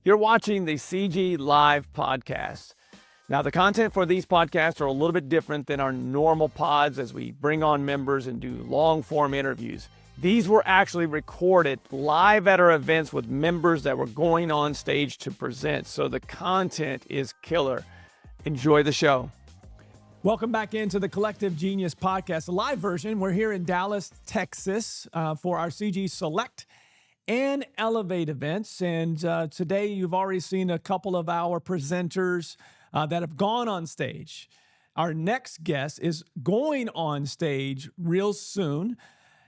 You're watching the CG Live podcast. Now, the content for these podcasts are a little bit different than our normal pods as we bring on members and do long-form interviews. These were actually recorded live at our events with members that were going on stage to present, so the content is killer. Enjoy the show. Welcome back into the Collective Genius Podcast, a live version. We're here in Dallas, Texas for our CG Select and Elevate events. And today you've already seen a couple of our presenters that have gone on stage. Our next guest is going on stage real soon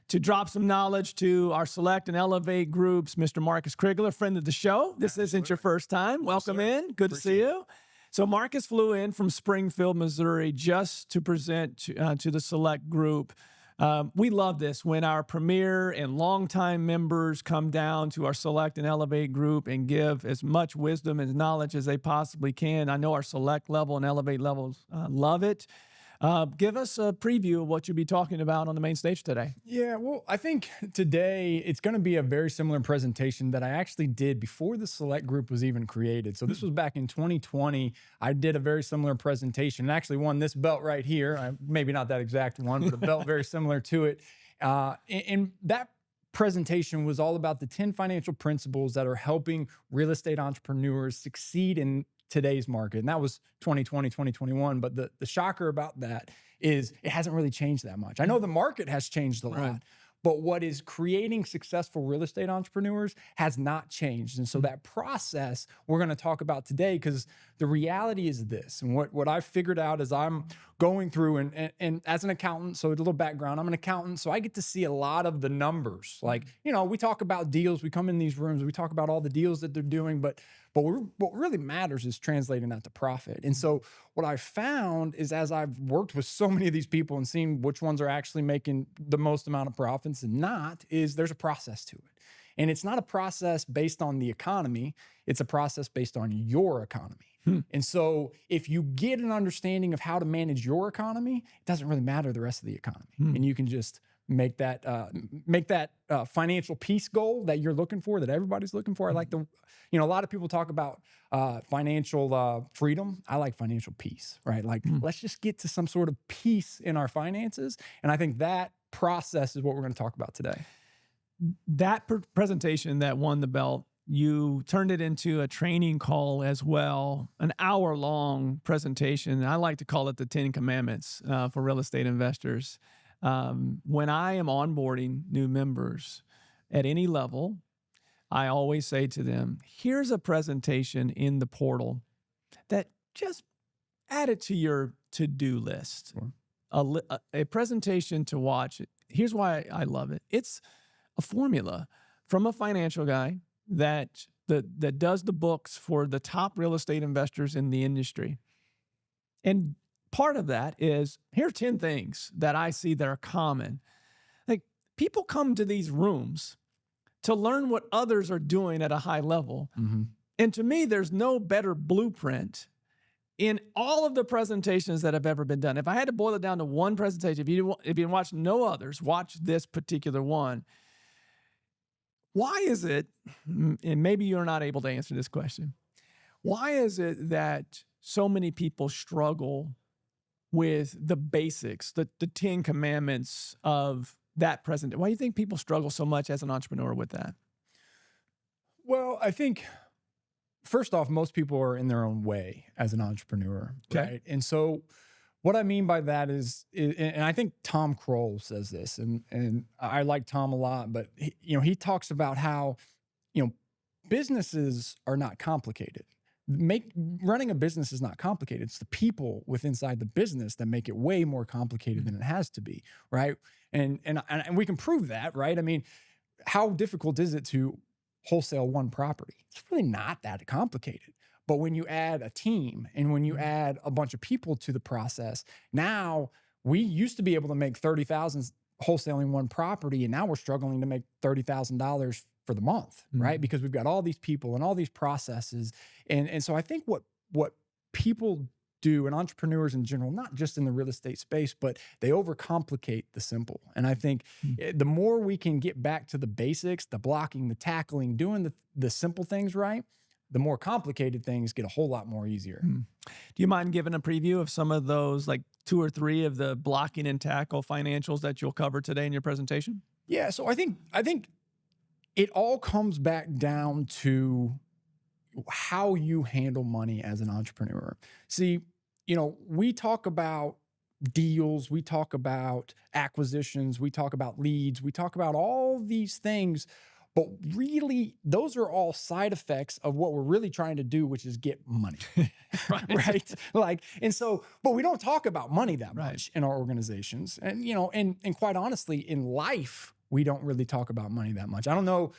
to drop some knowledge to our Select and Elevate groups. Mr. Marcus Crigler, friend of the show. This isn't your first time. Welcome in. Good to see you. So Marcus flew in from Springfield, Missouri, just to present to the Select group. We love this when our premier and longtime members come down to our Select and Elevate group and give as much wisdom and knowledge as they possibly can. I know our Select level and Elevate levels love it. Give us a preview of what you'll be talking about on the main stage today. Yeah, well, I think today it's going to be a very similar presentation that I actually did before the Select group was even created. So this was back in 2020. I did a very similar presentation and actually won this belt right here. Maybe not that exact one, but a belt very similar to it. And that presentation was all about the 10 financial principles that are helping real estate entrepreneurs succeed in today's market. And that was 2020, 2021. But the shocker about that is it hasn't really changed that much. I know the market has changed a lot, but what is creating successful real estate entrepreneurs has not changed. And so that process we're going to talk about today, because the reality is this, and what I've figured out as I'm going through and as an accountant, so a little background, I'm an accountant, so I get to see a lot of the numbers. Like, you know, we talk about deals, we come in these rooms, we talk about all the deals that they're doing, but what really matters is translating that to profit. And so what I found is, as I've worked with so many of these people and seen which ones are actually making the most amount of profits and not, is there's a process to it. And it's not a process based on the economy. It's a process based on your economy. And so if you get an understanding of how to manage your economy, it doesn't really matter the rest of the economy. And you can just make that financial peace goal that you're looking for, that everybody's looking for. I like a lot of people talk about financial freedom. I like financial peace, right? Like, let's just get to some sort of peace in our finances. And I think that process is what we're going to talk about today. That presentation that won the belt, you turned it into a training call as well, an hour-long presentation. I like to call it the 10 Commandments for real estate investors. When I am onboarding new members at any level, I always say to them, here's a presentation in the portal that just add it to your to-do list. Sure. A presentation to watch. Here's why I love it. It's a formula from a financial guy that does the books for the top real estate investors in the industry. And part of that is, here are 10 things that I see that are common. Like, people come to these rooms to learn what others are doing at a high level. And to me, there's no better blueprint in all of the presentations that have ever been done. If I had to boil it down to one presentation, if you watch no others, watch this particular one. Why is it, and maybe you're not able to answer this question, why is it that so many people struggle with the basics, the 10 commandments of that presentation? Why do you think people struggle so much as an entrepreneur with that? Well, I think, first off, most people are in their own way as an entrepreneur, right? And so what I mean by that is, and I think Tom Kroll says this, and I like Tom a lot, but he talks about how, businesses are not complicated. Running a business is not complicated. It's the people inside the business that make it way more complicated than it has to be, right? And we can prove that, right? I mean, how difficult is it to wholesale one property? It's really not that complicated. But when you add a team and when you add a bunch of people to the process, now we used to be able to make $30,000 wholesaling one property, and now we're struggling to make $30,000 for the month, right? Because we've got all these people and all these processes. And so I think what people do, and entrepreneurs in general, not just in the real estate space, but they overcomplicate the simple. And I think the more we can get back to the basics, the blocking, the tackling, doing the simple things right, the more complicated things get a whole lot more easier. Do you mind giving a preview of some of those, like 2 or 3 of the blocking and tackle financials that you'll cover today in your presentation? Yeah. So I think it all comes back down to how you handle money as an entrepreneur. See, we talk about deals, we talk about acquisitions, we talk about leads, we talk about all these things, but really those are all side effects of what we're really trying to do, which is get money. Right? But we don't talk about money that much in our organizations. And, and quite honestly, in life, we don't really talk about money that much. I don't know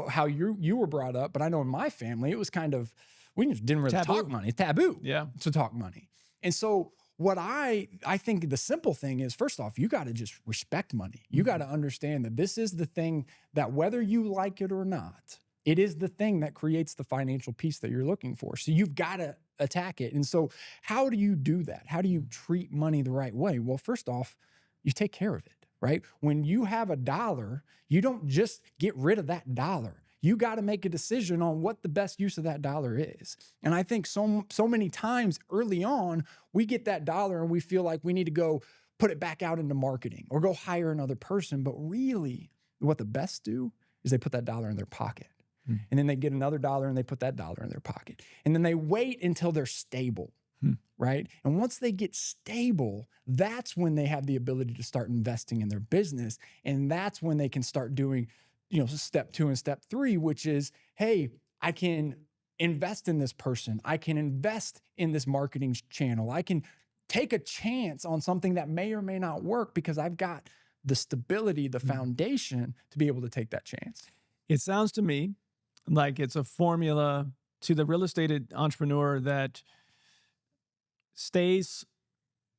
how you were brought up, but I know in my family, it was kind of, we just didn't really talk money. It's taboo to talk money. And so what I think the simple thing is, first off, you got to just respect money. You got to understand that this is the thing that whether you like it or not, it is the thing that creates the financial piece that you're looking for. So you've got to attack it. And so how do you do that? How do you treat money the right way? Well, first off, you take care of it, right? When you have $1, you don't just get rid of that $1. You got to make a decision on what the best use of that $1 is. And I think so many times early on, we get that $1 and we feel like we need to go put it back out into marketing or go hire another person. But really, what the best do is they put that $1 in their pocket. And then they get another $1 and they put that $1 in their pocket. And then they wait until they're stable, right? And once they get stable, that's when they have the ability to start investing in their business. And that's when they can start doing step 2 and step 3, which is, hey, I can invest in this person. I can invest in this marketing channel. I can take a chance on something that may or may not work because I've got the stability, the foundation to be able to take that chance. It sounds to me like it's a formula to the real estate entrepreneur that stays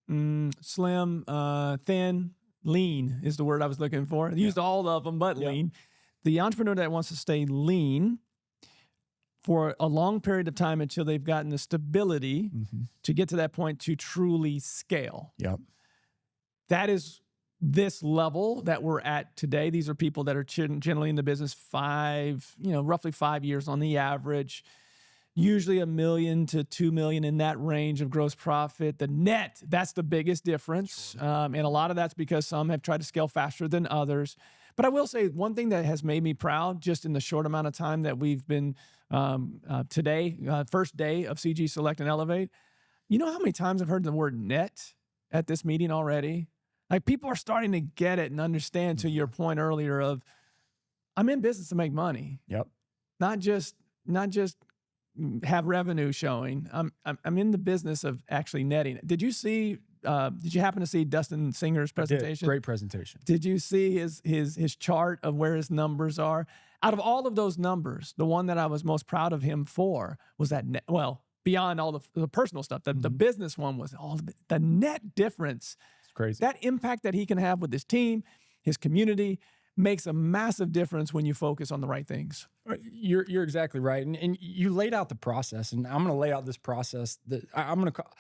slim, thin, lean is the word I was looking for. I used all of them, but lean. The entrepreneur that wants to stay lean for a long period of time until they've gotten the stability to get to that point to truly scale. That is this level that we're at today. These are people that are generally in the business roughly 5 years on the average, usually $1 million to $2 million in that range of gross profit. The net, that's the biggest difference. And a lot of that's because some have tried to scale faster than others. But I will say one thing that has made me proud just in the short amount of time that we've been today, first day of CG Select and Elevate. You know how many times I've heard the word net at this meeting already? Like people are starting to get it and understand, to your point earlier of, I'm in business to make money. Not just have revenue showing. I'm in the business of actually netting it. Did you happen to see Dustin Singer's presentation? Great presentation. Did you see his chart of where his numbers are? Out of all of those numbers, the one that I was most proud of him for was that net, beyond all the personal stuff, the business one was all the net difference. It's crazy. That impact that he can have with his team, his community, makes a massive difference when you focus on the right things. You're exactly right. And you laid out the process, and I'm going to lay out this process that I'm going to call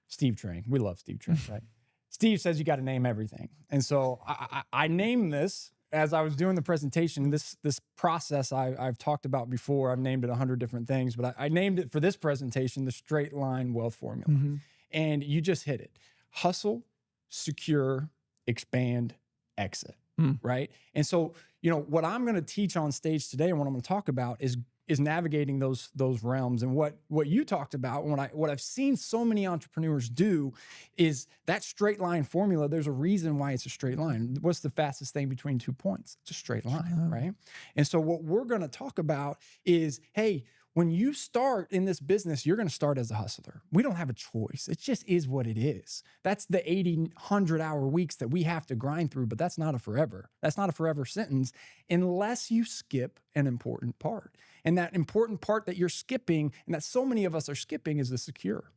Steve Train. We love Steve Train, right? Steve says you got to name everything. And so I named this as I was doing the presentation, this process I've talked about before. I've named it 100 different things, but I named it for this presentation, the straight line wealth formula. And you just hit it. Hustle, secure, expand, exit. Right. And so, what I'm going to teach on stage today and what I'm going to talk about is navigating those realms. And what you talked about, what I've seen so many entrepreneurs do is that straight line formula. There's a reason why it's a straight line. What's the fastest thing between 2 points? It's a straight line, right? And so what we're going to talk about is, hey, when you start in this business, you're going to start as a hustler. We don't have a choice. It just is what it is. That's the 80, 100-hour weeks that we have to grind through, but that's not a forever. That's not a forever sentence unless you skip an important part. And that important part that you're skipping, and that so many of us are skipping, is the secure.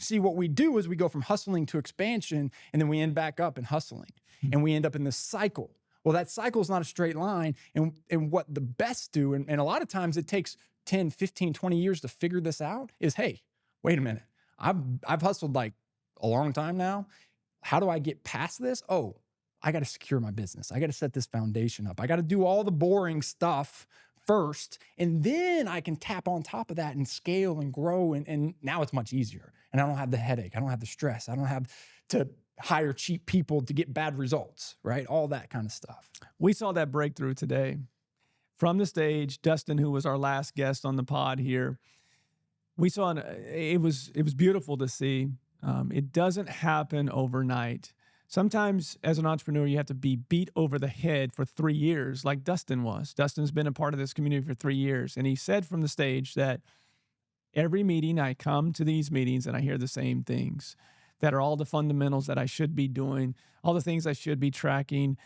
See, what we do is we go from hustling to expansion, and then we end back up in hustling, and we end up in this cycle. Well, that cycle is not a straight line. And what the best do, and a lot of times it takes 10, 15, 20 years to figure this out, is, hey, wait a minute. I've hustled like a long time now. How do I get past this? Oh, I got to secure my business. I got to set this foundation up. I got to do all the boring stuff first, and then I can tap on top of that and scale and grow. And now it's much easier. And I don't have the headache. I don't have the stress. I don't have to hire cheap people to get bad results, right? All that kind of stuff. We saw that breakthrough today. From the stage, Dustin, who was our last guest on the pod here, we saw it was beautiful to see. It doesn't happen overnight. Sometimes as an entrepreneur, you have to be beat over the head for 3 years, like Dustin was. Dustin's been a part of this community for 3 years. And he said from the stage that every meeting, I come to these meetings and I hear the same things that are all the fundamentals that I should be doing, all the things I should be tracking,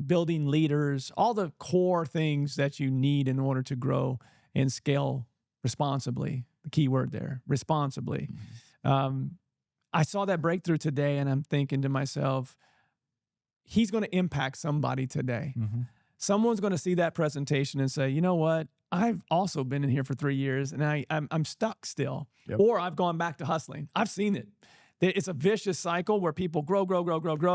building leaders, all the core things that you need in order to grow and scale responsibly. The key word there, responsibly. I saw that breakthrough today and I'm thinking to myself, he's going to impact somebody today. Someone's going to see that presentation and say, you know what? I've also been in here for 3 years and I'm stuck still. Or I've gone back to hustling. I've seen it. It's a vicious cycle where people grow,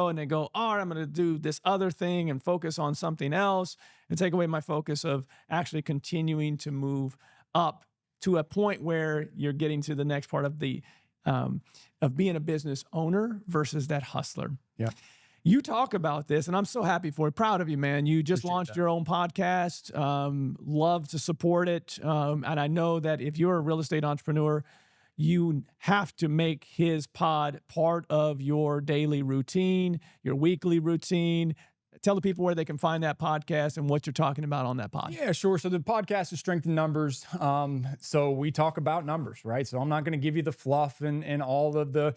and they go, all right, I'm going to do this other thing and focus on something else and take away my focus of actually continuing to move up to a point where you're getting to the next part of the of being a business owner versus that hustler. You talk about this, and I'm so happy for you. Proud of you, man. You just launched your own podcast. Love to support it. And I know that if you're a real estate entrepreneur, you have to make his pod part of your daily routine, your weekly routine. Tell the people where they can find that podcast and what you're talking about on that pod. Yeah, sure. So the podcast is Strength in Numbers. So we talk about numbers, right? So I'm not going to give you the fluff and all of the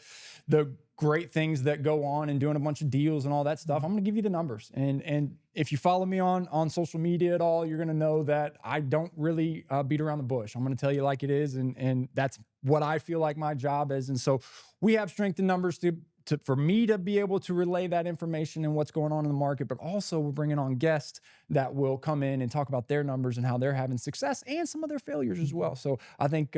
great things that go on and doing a bunch of deals and all that stuff. I'm going to give you the numbers. And if you follow me on social media at all, you're going to know that I don't really beat around the bush. I'm going to tell you like it is. And that's what I feel like my job is. And so we have Strength in Numbers for me to be able to relay that information and what's going on in the market, but also we're bringing on guests that will come in and talk about their numbers and how they're having success and some of their failures as well. So I think,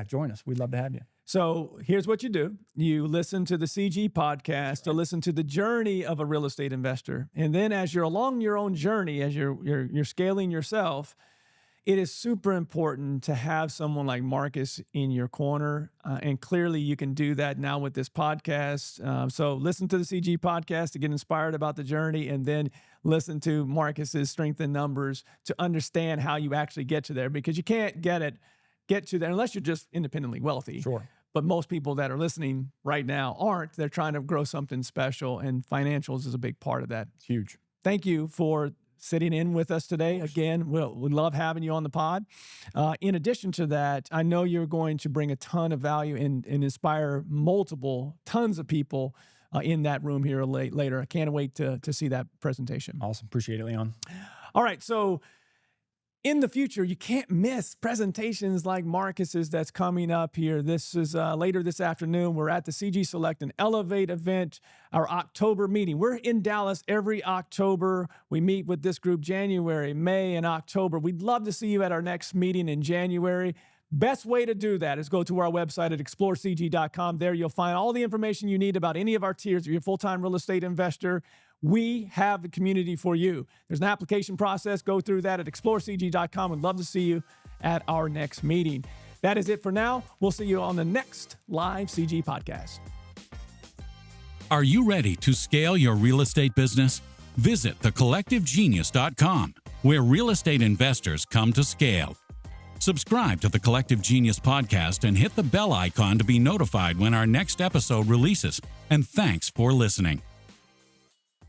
join us. We'd love to have you. So here's what you do. You listen to the CG podcast to listen to the journey of a real estate investor. And then as you're along your own journey, as you're scaling yourself, it is super important to have someone like Marcus in your corner. And clearly you can do that now with this podcast. So listen to the CG podcast to get inspired about the journey, and then listen to Marcus's Strength in Numbers to understand how you actually get to there, because you can't get to there unless you're just independently wealthy. Sure. But most people that are listening right now aren't. They're trying to grow something special, and financials is a big part of that. It's huge. Thank you for sitting in with us today. Again, we love having you on the pod. In addition to that, I know you're going to bring a ton of value and inspire tons of people in that room here later. I can't wait to see that presentation. Awesome. Appreciate it, Leon. All right. So in the future, you can't miss presentations like Marcus's that's coming up here. This is later this afternoon. We're at the CG Select and Elevate event, our October meeting. We're in Dallas every October. We meet with this group January, May, and October. We'd love to see you at our next meeting in January. Best way to do that is go to our website at explorecg.com. There you'll find all the information you need about any of our tiers. If you're a full-time real estate investor, we have the community for you. There's an application process. Go through that at explorecg.com. We'd love to see you at our next meeting. That is it for now. We'll see you on the next live CG podcast. Are you ready to scale your real estate business? Visit thecollectivegenius.com, where real estate investors come to scale. Subscribe to the Collective Genius podcast and hit the bell icon to be notified when our next episode releases. And thanks for listening.